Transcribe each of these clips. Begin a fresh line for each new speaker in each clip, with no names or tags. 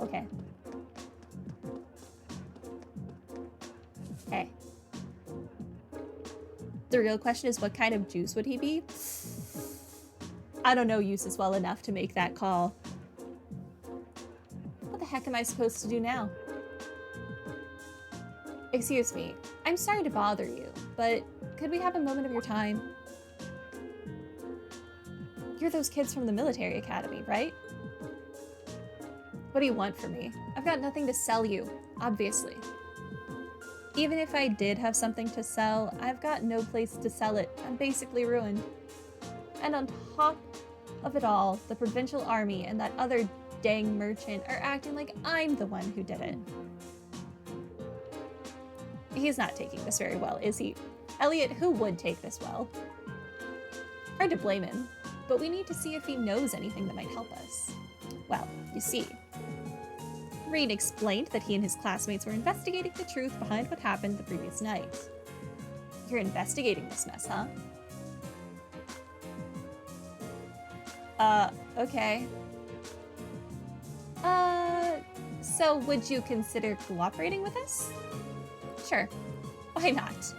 okay. Hey. The real question is, what kind of juice would he be? I don't know Jusis well enough to make that call. What the heck am I supposed to do now? Excuse me, I'm sorry to bother you, but could we have a moment of your time? You're those kids from the military academy, right? What do you want from me? I've got nothing to sell you, obviously. Even if I did have something to sell, I've got no place to sell it. I'm basically ruined. And on top of it all, the provincial army and that other dang merchant are acting like I'm the one who did it. He's not taking this very well, is he? Elliot, who would take this well? Hard to blame him, but we need to see if he knows anything that might help us. Well, you see, Reed explained that he and his classmates were investigating the truth behind what happened the previous night. You're investigating this mess, huh? Okay. So would you consider cooperating with us? Sure, why not?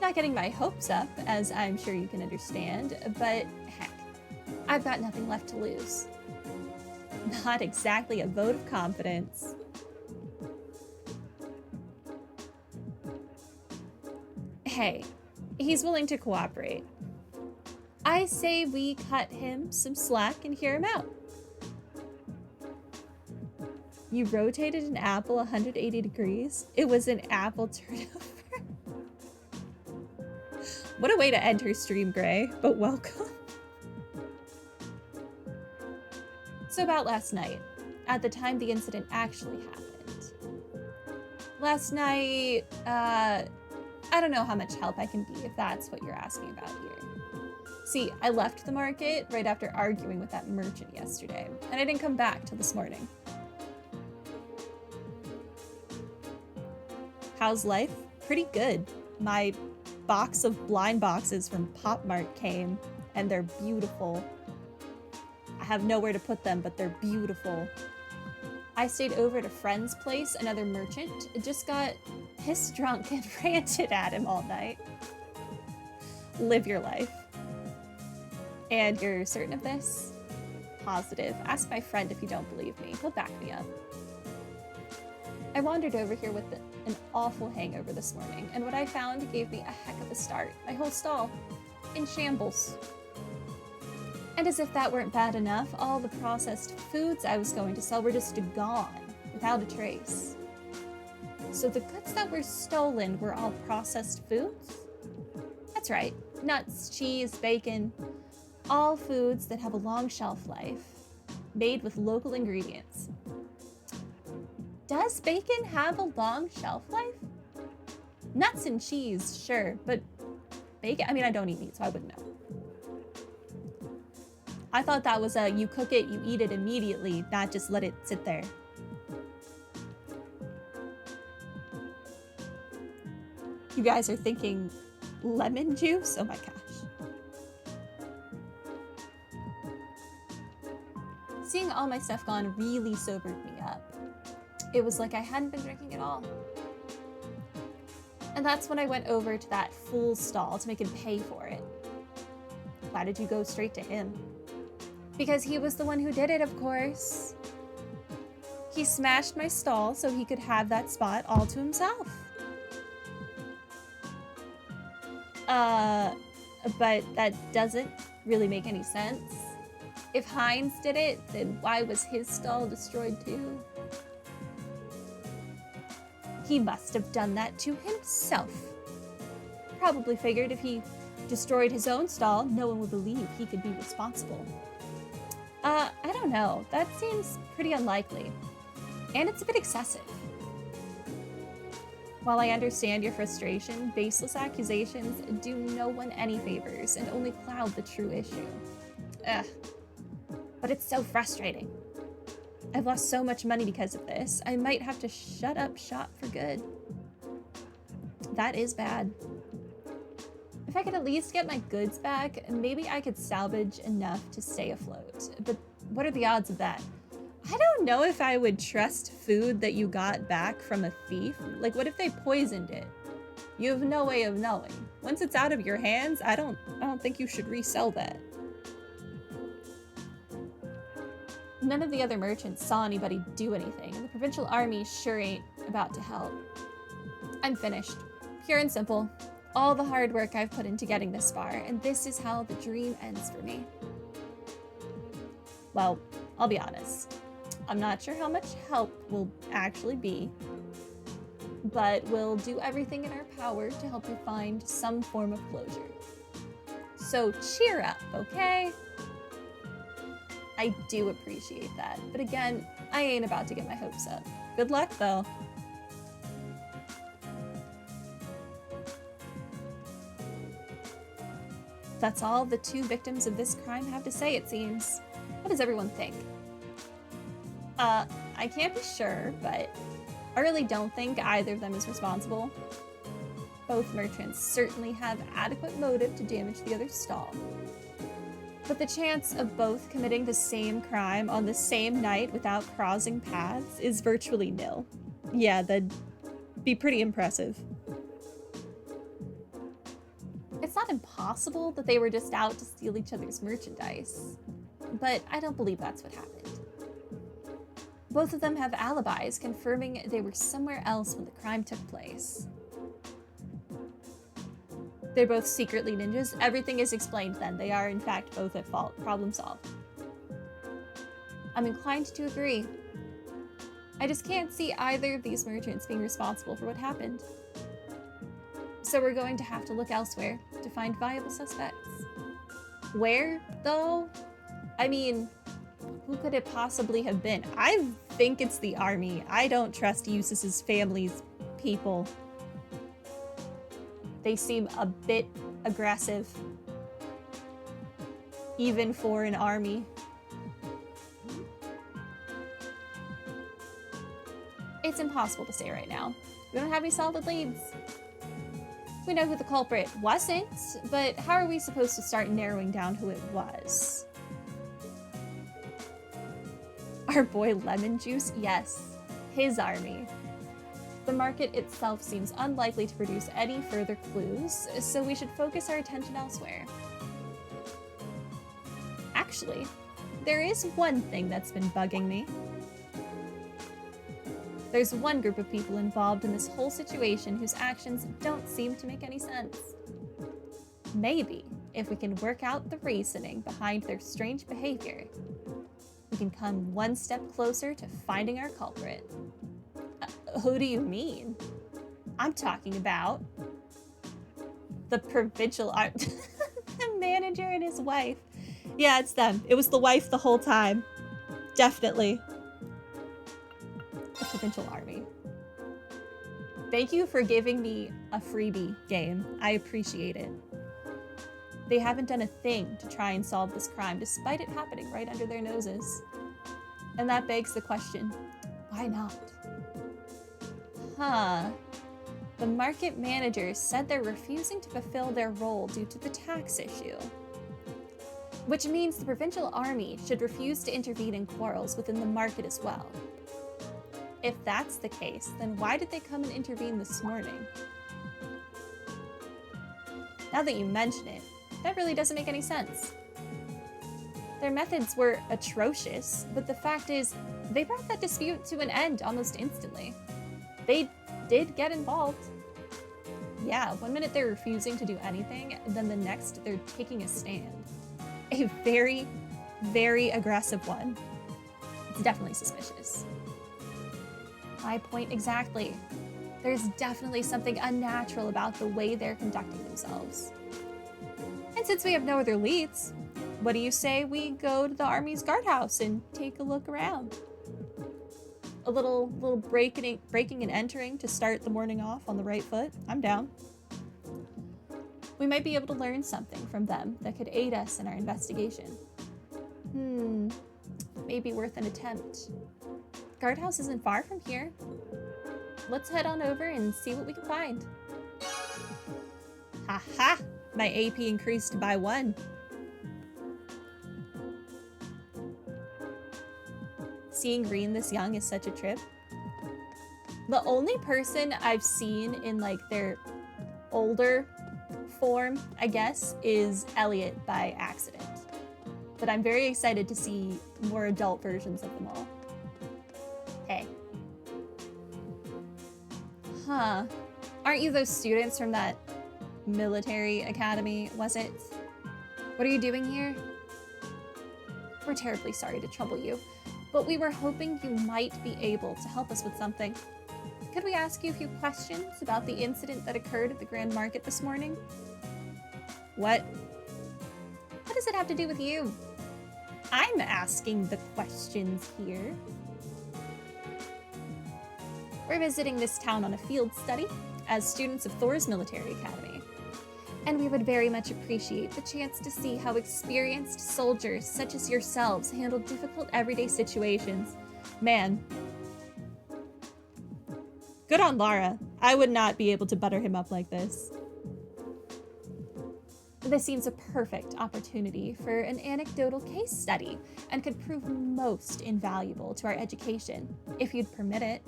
Not getting my hopes up, as I'm sure you can understand, but heck, I've got nothing left to lose. Not exactly a vote of confidence. Hey, he's willing to cooperate. I say we cut him some slack and hear him out. You rotated an apple 180 degrees? It was an apple turnover. What a way to enter stream, Gray, but welcome. So about last night, at the time the incident actually happened. Last night, I don't know how much help I can be if that's what you're asking about here. See, I left the market right after arguing with that merchant yesterday, and I didn't come back till this morning. How's life? Pretty good. My box of blind boxes from Pop Mart came, and they're beautiful. I have nowhere to put them, but they're beautiful. I stayed over at a friend's place, another merchant, just got pissed drunk and ranted at him all night. Live your life. And you're certain of this? Positive. Ask my friend if you don't believe me. He'll back me up. I wandered over here with an awful hangover this morning, and what I found gave me a heck of a start. My whole stall in shambles. And as if that weren't bad enough, all the processed foods I was going to sell were just gone, without a trace. So the goods that were stolen were all processed foods? That's right. Nuts, cheese, bacon, all foods that have a long shelf life, made with local ingredients. Does bacon have a long shelf life? Nuts and cheese, sure, but bacon? I mean, I don't eat meat, so I wouldn't know. I thought that was a you cook it, you eat it immediately, not just let it sit there. You guys are thinking lemon juice? Oh my gosh. Seeing all my stuff gone really sobered me up. It was like I hadn't been drinking at all. And that's when I went over to that fool's stall to make him pay for it. Why did you go straight to him? Because he was the one who did it, of course. He smashed my stall so he could have that spot all to himself. But that doesn't really make any sense. If Heinz did it, then why was his stall destroyed too? He must have done that to himself. Probably figured if he destroyed his own stall, no one would believe he could be responsible. I don't know. That seems pretty unlikely. And it's a bit excessive. While I understand your frustration, baseless accusations do no one any favors and only cloud the true issue. Ugh. But it's so frustrating. I've lost so much money because of this. I might have to shut up shop for good. That is bad. If I could at least get my goods back, maybe I could salvage enough to stay afloat. But what are the odds of that? I don't know if I would trust food that you got back from a thief. Like, what if they poisoned it? You have no way of knowing. Once it's out of your hands, I don't think you should resell that. None of the other merchants saw anybody do anything, and the provincial army sure ain't about to help. I'm finished. Pure and simple. All the hard work I've put into getting this far, and this is how the dream ends for me. Well, I'll be honest. I'm not sure how much help will actually be, but we'll do everything in our power to help you find some form of closure. So cheer up, okay? I do appreciate that, but again, I ain't about to get my hopes up. Good luck, though. That's all the two victims of this crime have to say, it seems. What does everyone think? I can't be sure, but I really don't think either of them is responsible. Both merchants certainly have adequate motive to damage the other's stall. But the chance of both committing the same crime on the same night without crossing paths is virtually nil. Yeah, that'd be pretty impressive. It's not impossible that they were just out to steal each other's merchandise, but I don't believe that's what happened. Both of them have alibis confirming they were somewhere else when the crime took place. They're both secretly ninjas. Everything is explained then. They are, in fact, both at fault. Problem solved. I'm inclined to agree. I just can't see either of these merchants being responsible for what happened. So we're going to have to look elsewhere to find viable suspects. Where, though? I mean, who could it possibly have been? I think it's the army. I don't trust Jusis' family's people. They seem a bit aggressive, even for an army. It's impossible to say right now. We don't have any solid leads. We know who the culprit wasn't, but how are we supposed to start narrowing down who it was? Our boy Lemon Juice? Yes, his army. The market itself seems unlikely to produce any further clues, so we should focus our attention elsewhere. Actually, there is one thing that's been bugging me. There's one group of people involved in this whole situation whose actions don't seem to make any sense. Maybe, if we can work out the reasoning behind their strange behavior, we can come one step closer to finding our culprit. Who do you mean? I'm talking about the provincial the manager and his wife. Yeah, it's them. It was the wife the whole time. Definitely. The provincial army. Thank you for giving me a freebie, game. I appreciate it. They haven't done a thing to try and solve this crime, despite it happening right under their noses. And that begs the question, why not? Huh. The market managers said they're refusing to fulfill their role due to the tax issue. Which means the provincial army should refuse to intervene in quarrels within the market as well. If that's the case, then why did they come and intervene this morning? Now that you mention it, that really doesn't make any sense. Their methods were atrocious, but the fact is, they brought that dispute to an end almost instantly. They did get involved. Yeah, one minute they're refusing to do anything, then the next they're taking a stand. A very, very aggressive one. It's definitely suspicious. My point exactly. There's definitely something unnatural about the way they're conducting themselves. And since we have no other leads, what do you say we go to the army's guardhouse and take a look around? A little breaking and entering to start the morning off on the right foot? I'm down. We might be able to learn something from them that could aid us in our investigation. Maybe worth an attempt. Guardhouse isn't far from here. Let's head on over and see what we can find. Haha! My AP increased by 1. Seeing green this young is such a trip. The only person I've seen in like their older form, I guess, is Elliot by accident. But I'm very excited to see more adult versions of them all. Hey. Huh. Aren't you those students from that military academy, was it? What are you doing here? We're terribly sorry to trouble you, but we were hoping you might be able to help us with something. Could we ask you a few questions about the incident that occurred at the Grand Market this morning? What? What does it have to do with you? I'm asking the questions here. We're visiting this town on a field study as students of Thor's Military Academy, and we would very much appreciate the chance to see how experienced soldiers such as yourselves handle difficult everyday situations. Man. Good on Lara. I would not be able to butter him up like this. This seems a perfect opportunity for an anecdotal case study and could prove most invaluable to our education, if you'd permit it.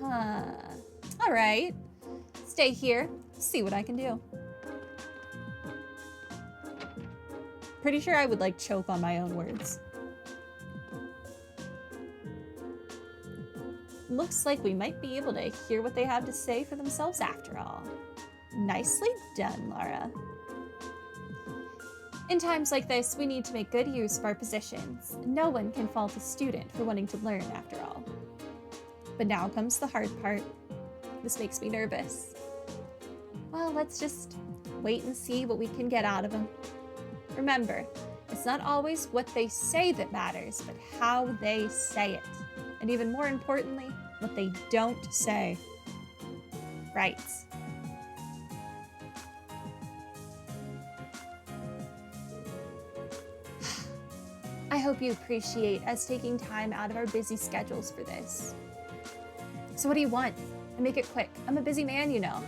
Huh. All right. Stay here, see what I can do. Pretty sure I would like choke on my own words. Looks like we might be able to hear what they have to say for themselves after all. Nicely done, Lara. In times like this, we need to make good use of our positions. No one can fault a student for wanting to learn after all. But now comes the hard part. This makes me nervous. Well, let's just wait and see what we can get out of them. Remember, it's not always what they say that matters, but how they say it. And even more importantly, what they don't say. Right. I hope you appreciate us taking time out of our busy schedules for this. So what do you want? And make it quick. I'm a busy man, you know.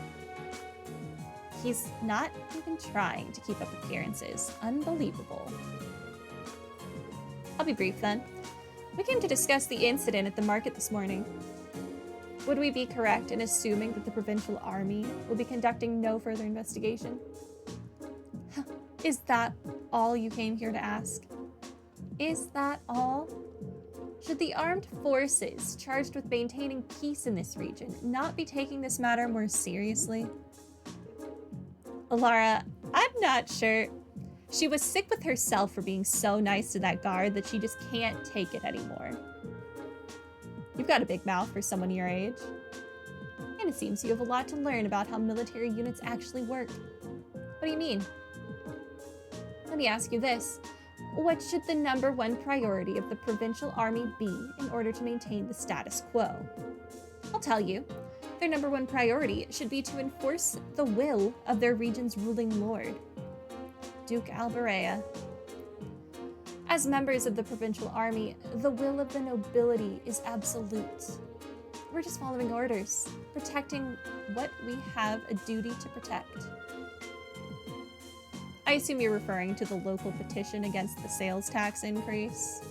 He's not even trying to keep up appearances. Unbelievable. I'll be brief then. We came to discuss the incident at the market this morning. Would we be correct in assuming that the Provincial Army will be conducting no further investigation? Is that all you came here to ask? Is that all? Should the armed forces charged with maintaining peace in this region not be taking this matter more seriously? Lara, I'm not sure. She was sick with herself for being so nice to that guard that she just can't take it anymore. You've got a big mouth for someone your age. And it seems you have a lot to learn about how military units actually work. What do you mean? Let me ask you this. What should the #1 priority of the Provincial Army be in order to maintain the status quo? I'll tell you. Their #1 priority should be to enforce the will of their region's ruling lord, Duke Alberea. As members of the Provincial Army, the will of the nobility is absolute. We're just following orders, protecting what we have a duty to protect. I assume you're referring to the local petition against the sales tax increase.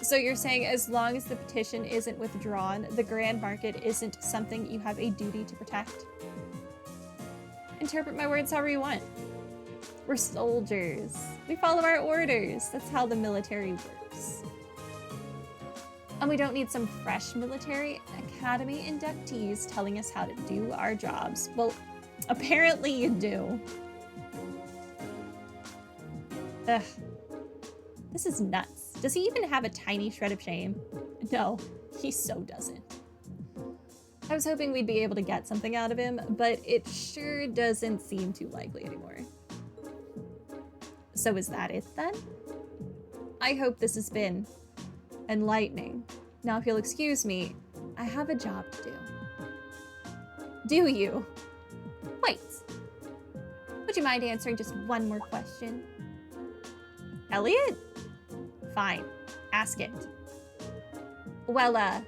So you're saying as long as the petition isn't withdrawn, the Grand Market isn't something you have a duty to protect? Interpret my words however you want. We're soldiers. We follow our orders. That's how the military works. And we don't need some fresh military academy inductees telling us how to do our jobs. Well, apparently you do. Ugh. This is nuts. Does he even have a tiny shred of shame? No, he so doesn't. I was hoping we'd be able to get something out of him, but it sure doesn't seem too likely anymore. So is that it then? I hope this has been enlightening. Now, if you'll excuse me, I have a job to do. Do you? Wait. Would you mind answering just one more question? Elliot? Fine. Ask it. Well,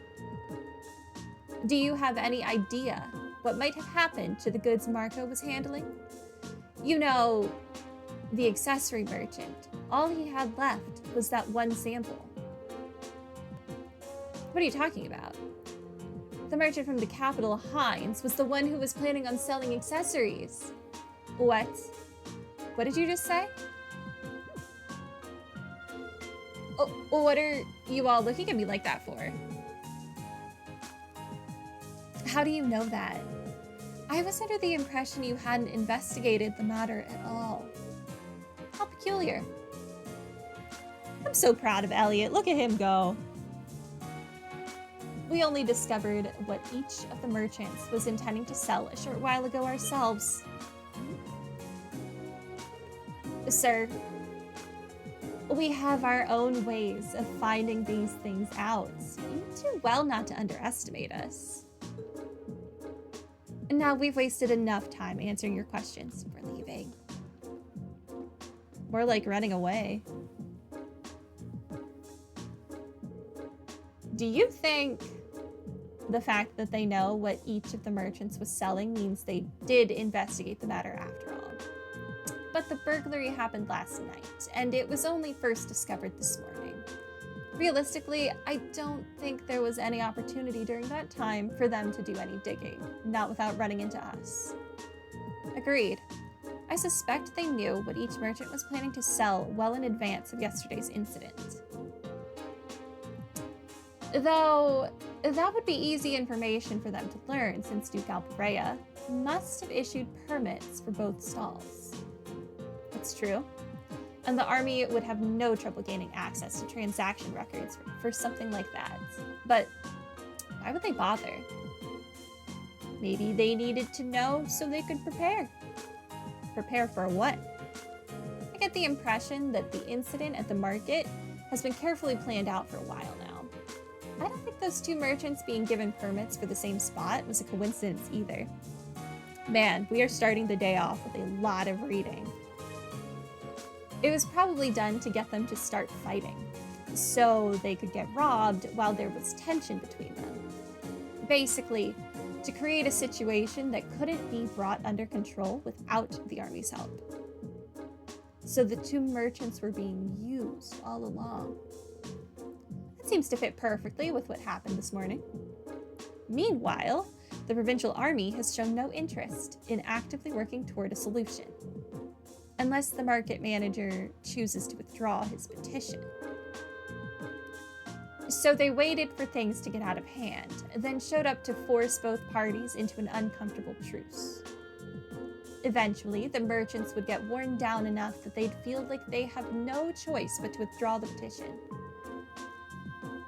do you have any idea what might have happened to the goods Marco was handling? You know, the accessory merchant. All he had left was that one sample. What are you talking about? The merchant from the capital, Heinz, was the one who was planning on selling accessories. What? What did you just say? Oh, what are you all looking at me like that for? How do you know that? I was under the impression you hadn't investigated the matter at all. How peculiar. I'm so proud of Elliot. Look at him go. We only discovered what each of the merchants was intending to sell a short while ago ourselves. Sir, we have our own ways of finding these things out. You do well not to underestimate us. And now we've wasted enough time answering your questions. We're leaving. More like running away. Do you think the fact that they know what each of the merchants was selling means they did investigate the matter after all? But the burglary happened last night, and it was only first discovered this morning. Realistically, I don't think there was any opportunity during that time for them to do any digging, not without running into us. Agreed. I suspect they knew what each merchant was planning to sell well in advance of yesterday's incident. Though, that would be easy information for them to learn since Duke Alprea must have issued permits for both stalls. That's true. And the army would have no trouble gaining access to transaction records for something like that. But why would they bother? Maybe they needed to know so they could prepare. Prepare for what? I get the impression that the incident at the market has been carefully planned out for a while now. I don't think those two merchants being given permits for the same spot was a coincidence either. Man, we are starting the day off with a lot of reading. It was probably done to get them to start fighting, so they could get robbed while there was tension between them. Basically, to create a situation that couldn't be brought under control without the army's help. So the two merchants were being used all along. That seems to fit perfectly with what happened this morning. Meanwhile, the provincial army has shown no interest in actively working toward a solution, unless the market manager chooses to withdraw his petition. So they waited for things to get out of hand, then showed up to force both parties into an uncomfortable truce. Eventually, the merchants would get worn down enough that they'd feel like they have no choice but to withdraw the petition.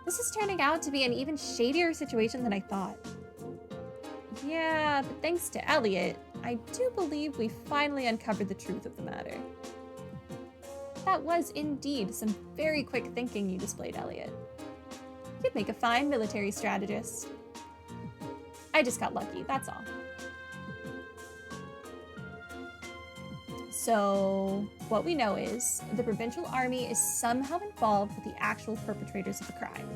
This is turning out to be an even shadier situation than I thought. Yeah, but thanks to Elliot, I do believe we finally uncovered the truth of the matter. That was indeed some very quick thinking you displayed, Elliot. You'd make a fine military strategist. I just got lucky, that's all. So, what we know is the provincial army is somehow involved with the actual perpetrators of the crime.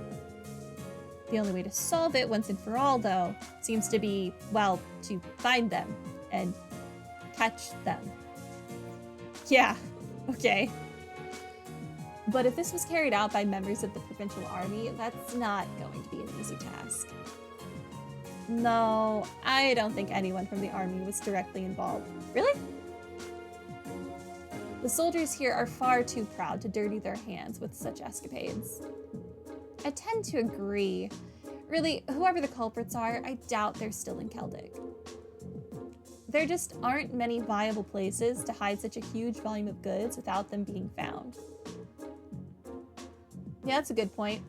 The only way to solve it once and for all, though, seems to be, well, to find them and catch them. Yeah, okay. But if this was carried out by members of the provincial army, that's not going to be an easy task. No, I don't think anyone from the army was directly involved. Really? The soldiers here are far too proud to dirty their hands with such escapades. I tend to agree. Really, whoever the culprits are, I doubt they're still in Celtic. There just aren't many viable places to hide such a huge volume of goods without them being found. Yeah, that's a good point.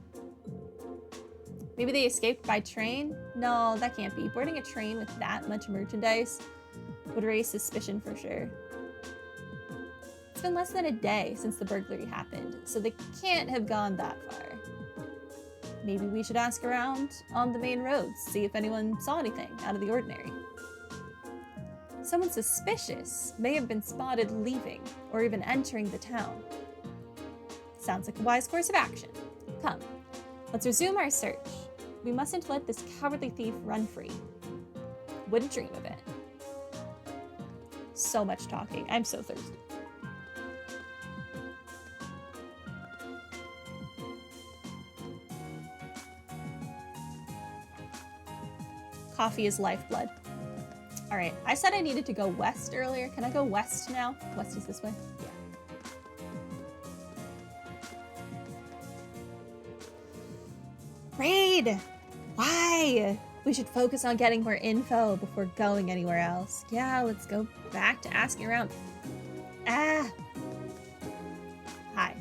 Maybe they escaped by train? No, that can't be. Boarding a train with that much merchandise would raise suspicion for sure. It's been less than a day since the burglary happened, so they can't have gone that far. Maybe we should ask around on the main roads, see if anyone saw anything out of the ordinary. Someone suspicious may have been spotted leaving or even entering the town. Sounds like a wise course of action. Come, let's resume our search. We mustn't let this cowardly thief run free. Wouldn't dream of it. So much talking. I'm so thirsty. Coffee is lifeblood. All right, I said I needed to go west earlier. Can I go west now? West is this way? Yeah. Raid! Why? We should focus on getting more info before going anywhere else. Yeah, let's go back to asking around. Ah! Hi.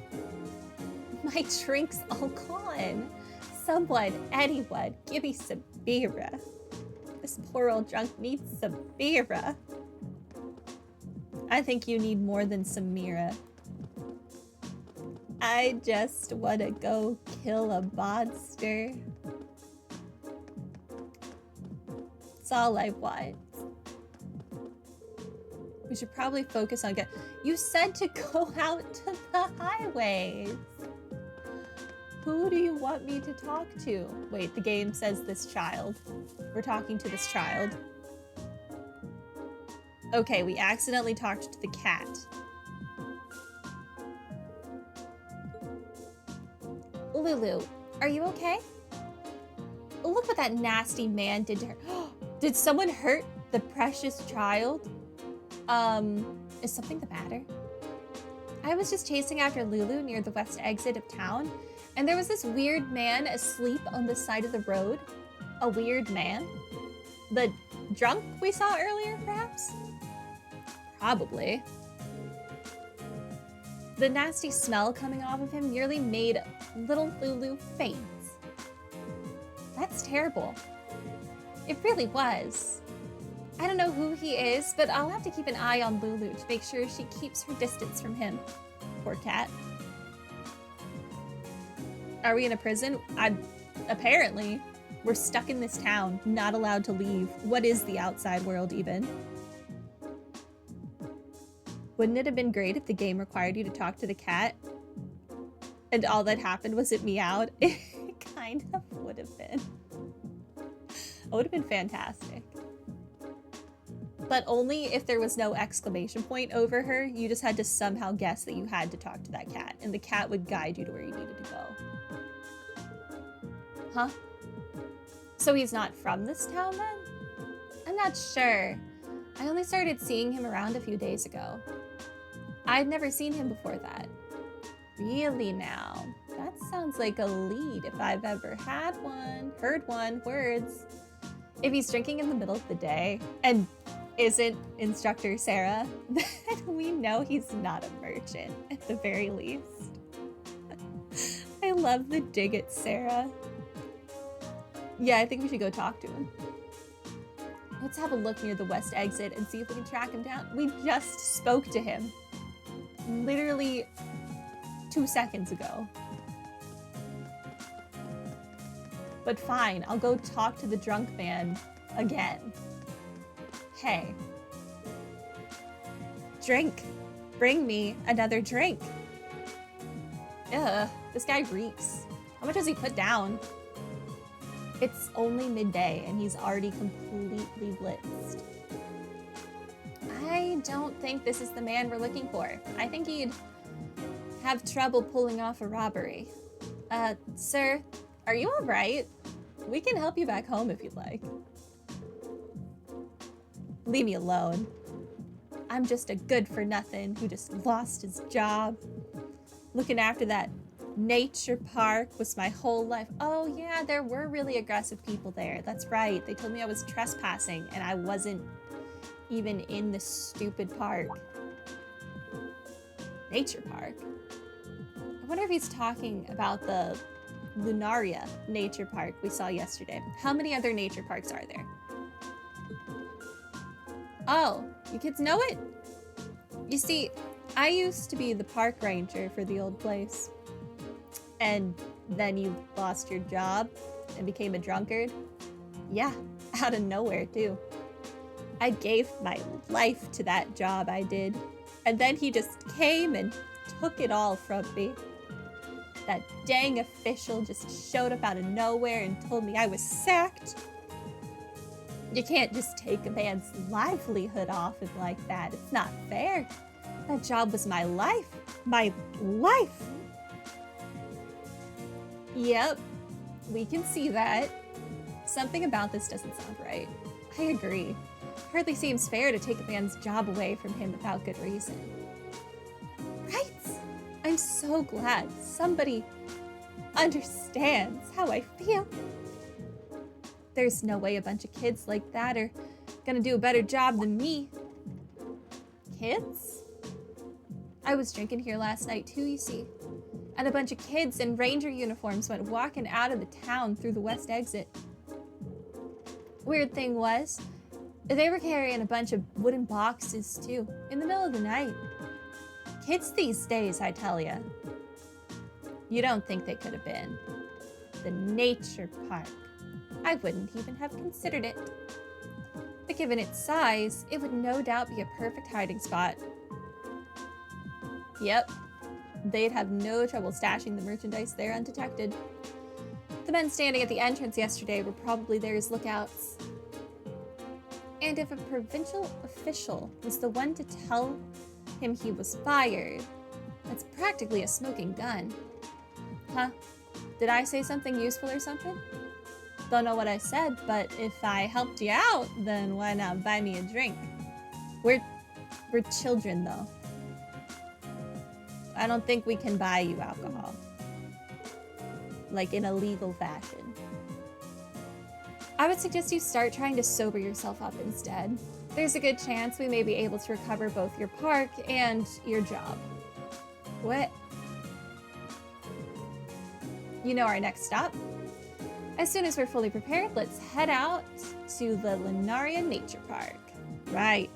My drink's all gone. Someone, anyone, give me some beer. This poor old drunk needs some beer. I think you need more than some Mira. I just want to go kill a monster. That's all I want. We should probably focus on You said to go out to the highways. Who do you want me to talk to? Wait, the game says this child. We're talking to this child. Okay, we accidentally talked to the cat. Lulu, are you okay? Look what that nasty man did to her. Did someone hurt the precious child? Is something the matter? I was just chasing after Lulu near the west exit of town, and there was this weird man asleep on the side of the road. A weird man? The drunk we saw earlier, perhaps? Probably. The nasty smell coming off of him nearly made little Lulu faint. That's terrible. It really was. I don't know who he is, but I'll have to keep an eye on Lulu to make sure she keeps her distance from him. Poor cat. Are we in a prison? Apparently. We're stuck in this town, not allowed to leave. What is the outside world even? Wouldn't it have been great if the game required you to talk to the cat? And all that happened was it meowed? It kind of would have been. It would have been fantastic. But only if there was no exclamation point over her. You just had to somehow guess that you had to talk to that cat, and the cat would guide you to where you needed to go. Huh? So he's not from this town then? I'm not sure. I only started seeing him around a few days ago. I'd never seen him before that. Really now? That sounds like a lead if I've ever had one. Heard one. Words. If he's drinking in the middle of the day and isn't Instructor Sarah, then we know he's not a merchant at the very least. I love the dig at Sarah. Yeah, I think we should go talk to him. Let's have a look near the west exit and see if we can track him down. We just spoke to him. Literally 2 seconds ago. But fine, I'll go talk to the drunk man again. Hey. Drink. Bring me another drink. Ugh, this guy reeks. How much does he put down? It's only midday and he's already completely blitzed. I don't think this is the man we're looking for. I think he'd have trouble pulling off a robbery. Sir, are you all right? We can help you back home if you'd like. Leave me alone. I'm just a good-for-nothing who just lost his job. Looking after that nature park was my whole life. Oh yeah, there were really aggressive people there. That's right. They told me I was trespassing and I wasn't even in the stupid park. Nature park? I wonder if he's talking about the Lunaria nature park we saw yesterday. How many other nature parks are there? Oh, you kids know it? You see, I used to be the park ranger for the old place. And then you lost your job and became a drunkard? Yeah, out of nowhere too. I gave my life to that job I did. And then he just came and took it all from me. That dang official just showed up out of nowhere and told me I was sacked. You can't just take a man's livelihood off him like that. It's not fair. That job was my life. My life! Yep, we can see that. Something about this doesn't sound right. I agree. Hardly seems fair to take a man's job away from him without good reason. Right? I'm so glad somebody understands how I feel. There's no way a bunch of kids like that are gonna do a better job than me. Kids? I was drinking here last night too, you see. And a bunch of kids in ranger uniforms went walking out of the town through the west exit. Weird thing was, they were carrying a bunch of wooden boxes too, in the middle of the night. Kids these days, I tell ya. You don't think they could have been. The nature park. I wouldn't even have considered it. But given its size, it would no doubt be a perfect hiding spot. Yep, they'd have no trouble stashing the merchandise there undetected. The men standing at the entrance yesterday were probably there as lookouts. And if a provincial official was the one to tell him he was fired, that's practically a smoking gun. Huh? Did I say something useful or something? Don't know what I said, but if I helped you out, then why not buy me a drink? We're children, though. I don't think we can buy you alcohol. Like in a legal fashion. I would suggest you start trying to sober yourself up instead. There's a good chance we may be able to recover both your park and your job. What? You know our next stop? As soon as we're fully prepared, let's head out to the Lunaria Nature Park. Right.